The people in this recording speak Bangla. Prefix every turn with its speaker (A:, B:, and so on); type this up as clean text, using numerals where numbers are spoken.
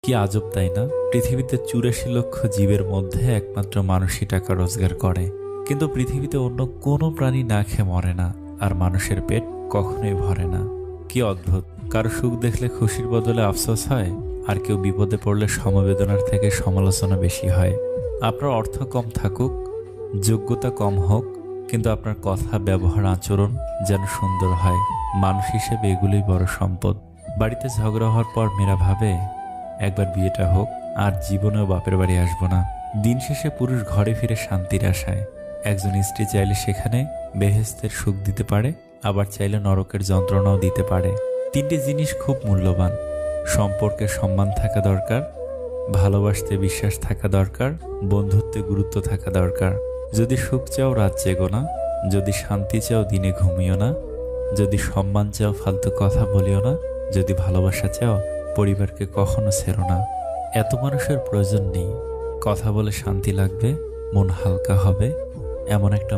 A: কি আজব তাই না? পৃথিবীতে ৮৪ লক্ষ জীবের মধ্যে একমাত্র মানুষই টাকা রোজগার করে, কিন্তু পৃথিবীতে অন্য কোনো প্রাণী না খেয়ে মরে না, আর মানুষের পেট কখনোই ভরে না। কি অদ্ভুত! কারো সুখ দেখলে খুশির বদলে আফসোস হয়, আর কেউ বিপদে পড়লে সমবেদনার থেকে সমালোচনা বেশি হয়। আপনার অর্থ কম থাকুক, যোগ্যতা কম হোক, কিন্তু আপনার কথা, ব্যবহার, আচরণ যেন সুন্দর হয়। মানুষ হিসেবে এগুলোই বড় সম্পদ। বাড়িতে ঝগড়া হওয়ার পর মেয়েরা ভাবে, একবার বিয়েটা হোক, আর জীবনেও বাপের বাড়ি আসবো না। দিন শেষে পুরুষ ঘরে ফিরে শান্তির আশায়। একজন স্ত্রী চাইলে সেখানে বেহেশতের সুখ দিতে পারে, আবার চাইলে নরকের যন্ত্রণাও দিতে পারে। তিনটি জিনিস খুব মূল্যবান: সম্পর্কে সম্মান থাকা দরকার, ভালোবাসতে বিশ্বাস থাকা দরকার, বন্ধুত্বে গুরুত্ব থাকা দরকার। যদি সুখ চাও রাত জেগো না, যদি শান্তি চাও দিনে ঘুমিও না, যদি সম্মান চাও ফালতু কথা বলিও না, যদি ভালোবাসা চাও পরিবারকে কখনো ছেড়ো না। এত মানুষের প্রয়োজন নেই। কথা বলে শান্তি লাগবে, মন হালকা হবে, এমন একটা